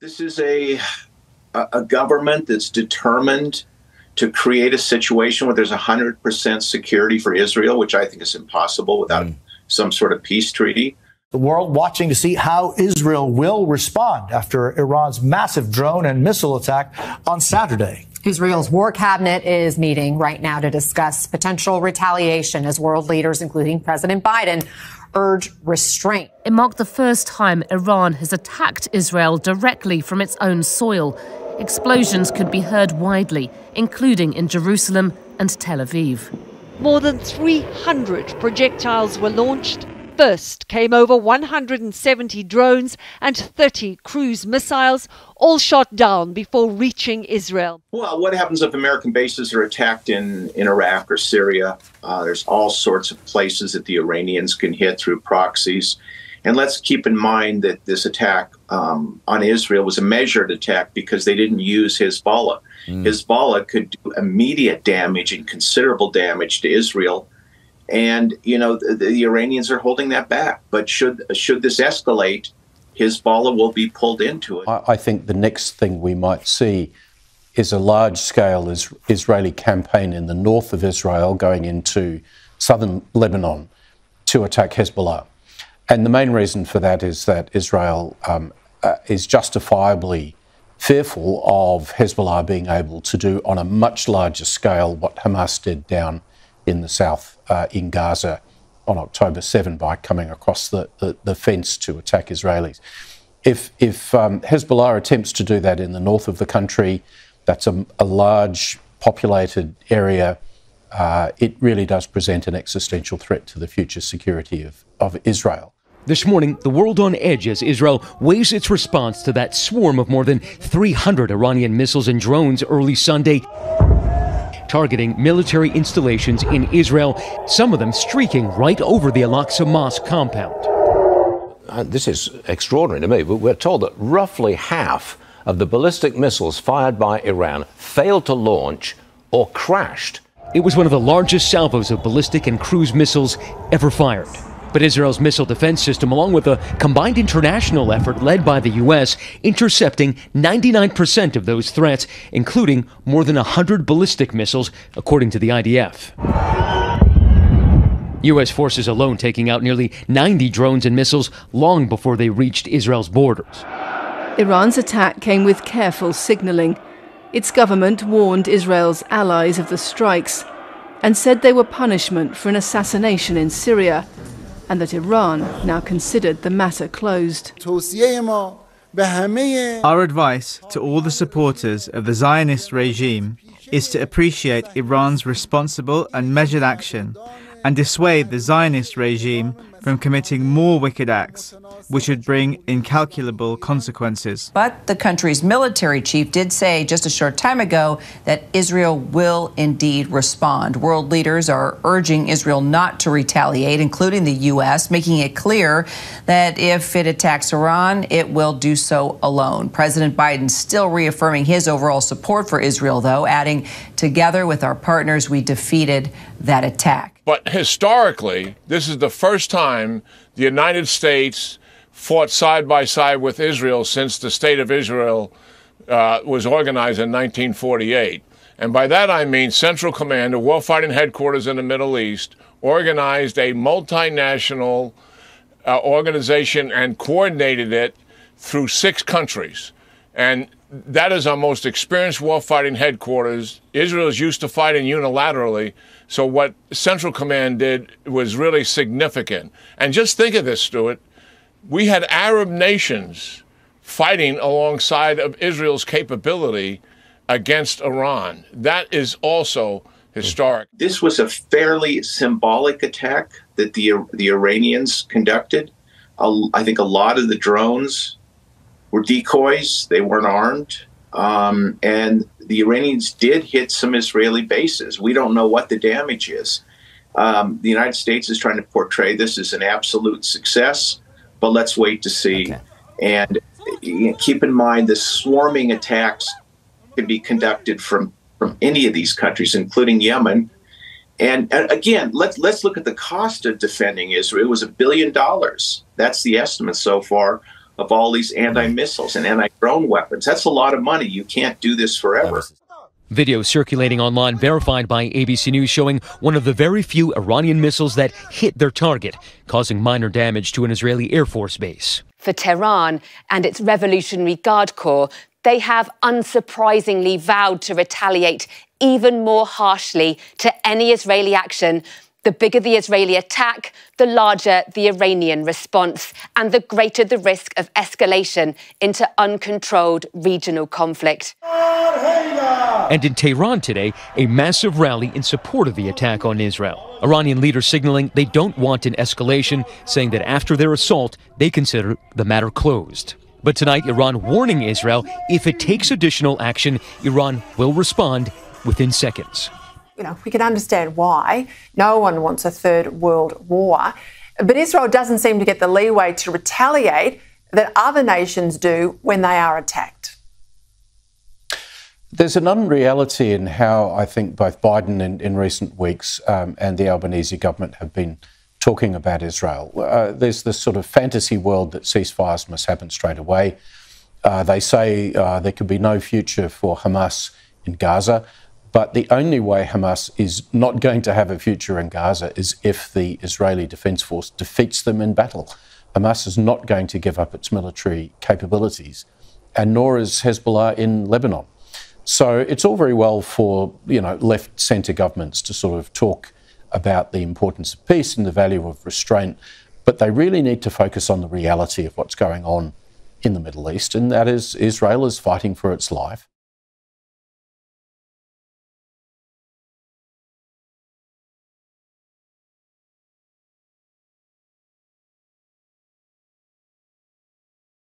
This is a government that's determined to create a situation where there's 100% security for Israel, which I think is impossible without some sort of peace treaty. The world watching to see how Israel will respond after Iran's massive drone and missile attack on Saturday. Israel's war cabinet is meeting right now to discuss potential retaliation as world leaders, including President Biden, urge restraint. It marked the first time Iran has attacked Israel directly from its own soil. Explosions could be heard widely, including in Jerusalem and Tel Aviv. More than 300 projectiles were launched. First came over 170 drones and 30 cruise missiles, all shot down before reaching Israel. Well, what happens if American bases are attacked in Iraq or Syria? There's all sorts of places that the Iranians can hit through proxies. And let's keep in mind that this attack on Israel was a measured attack because they didn't use Hezbollah. Hezbollah could do immediate damage and considerable damage to Israel. And, you know, the Iranians are holding that back. But should this escalate, Hezbollah will be pulled into it. I think the next thing we might see is a large-scale Israeli campaign in the north of Israel going into southern Lebanon to attack Hezbollah. And the main reason for that is that Israel is justifiably fearful of Hezbollah being able to do on a much larger scale what Hamas did down in the south in Gaza on October 7 by coming across the fence to attack Israelis. If Hezbollah attempts to do that in the north of the country, that's a large populated area. It really does present an existential threat to the future security of Israel. This morning, the world on edge as Israel weighs its response to that swarm of more than 300 Iranian missiles and drones early Sunday, targeting military installations in Israel, some of them streaking right over the Al-Aqsa Mosque compound. This is extraordinary to me, but we're told that roughly half of the ballistic missiles fired by Iran failed to launch or crashed. It was one of the largest salvos of ballistic and cruise missiles ever fired. But Israel's missile defense system, along with a combined international effort led by the U.S., intercepting 99% of those threats, including more than 100 ballistic missiles, according to the IDF. U.S. forces alone taking out nearly 90 drones and missiles long before they reached Israel's borders. Iran's attack came with careful signaling. Its government warned Israel's allies of the strikes and said they were punishment for an assassination in Syria, and that Iran now considered the matter closed. Our advice to all the supporters of the Zionist regime is to appreciate Iran's responsible and measured action and dissuade the Zionist regime from committing more wicked acts, which would bring incalculable consequences. But the country's military chief did say just a short time ago that Israel will indeed respond. World leaders are urging Israel not to retaliate, including the U.S., making it clear that if it attacks Iran, it will do so alone. President Biden still reaffirming his overall support for Israel, though, adding, "Together with our partners, we defeated that attack." But historically, this is the first time the United States fought side by side with Israel since the State of Israel was organized in 1948. And by that I mean Central Command, a warfighting headquarters in the Middle East, organized a multinational organization and coordinated it through 6 countries. And that is our most experienced warfighting headquarters. Israel is used to fighting unilaterally, so what Central Command did was really significant. And just think of this, Stuart. We had Arab nations fighting alongside of Israel's capability against Iran. That is also historic. This was a fairly symbolic attack that the Iranians conducted. I think a lot of the drones were decoys. They weren't armed. And the Iranians did hit some Israeli bases. We don't know what the damage is. The United States is trying to portray this as an absolute success, but let's wait to see. Okay. And keep in mind, the swarming attacks can be conducted from any of these countries, including Yemen. And again, let's look at the cost of defending Israel. It was $1 billion. That's the estimate so far of all these anti-missiles and drone weapons. That's a lot of money. You can't do this forever. Video circulating online verified by ABC News showing one of the very few Iranian missiles that hit their target, causing minor damage to an Israeli Air Force base. For Tehran and its Revolutionary Guard Corps, they have unsurprisingly vowed to retaliate even more harshly to any Israeli action. The bigger the Israeli attack, the larger the Iranian response, and the greater the risk of escalation into uncontrolled regional conflict. And in Tehran today, a massive rally in support of the attack on Israel. Iranian leaders signaling they don't want an escalation, saying that after their assault, they consider the matter closed. But tonight, Iran warning Israel if it takes additional action, Iran will respond within seconds. You know, we can understand why. No one wants a third world war. But Israel doesn't seem to get the leeway to retaliate that other nations do when they are attacked. There's an unreality in how I think both Biden in recent weeks and the Albanese government have been talking about Israel. There's this sort of fantasy world that ceasefires must happen straight away. They say there could be no future for Hamas in Gaza. But the only way Hamas is not going to have a future in Gaza is if the Israeli Defense Force defeats them in battle. Hamas is not going to give up its military capabilities, and nor is Hezbollah in Lebanon. So it's all very well for, left-centre governments to sort of talk about the importance of peace and the value of restraint, but they really need to focus on the reality of what's going on in the Middle East, and that is Israel is fighting for its life.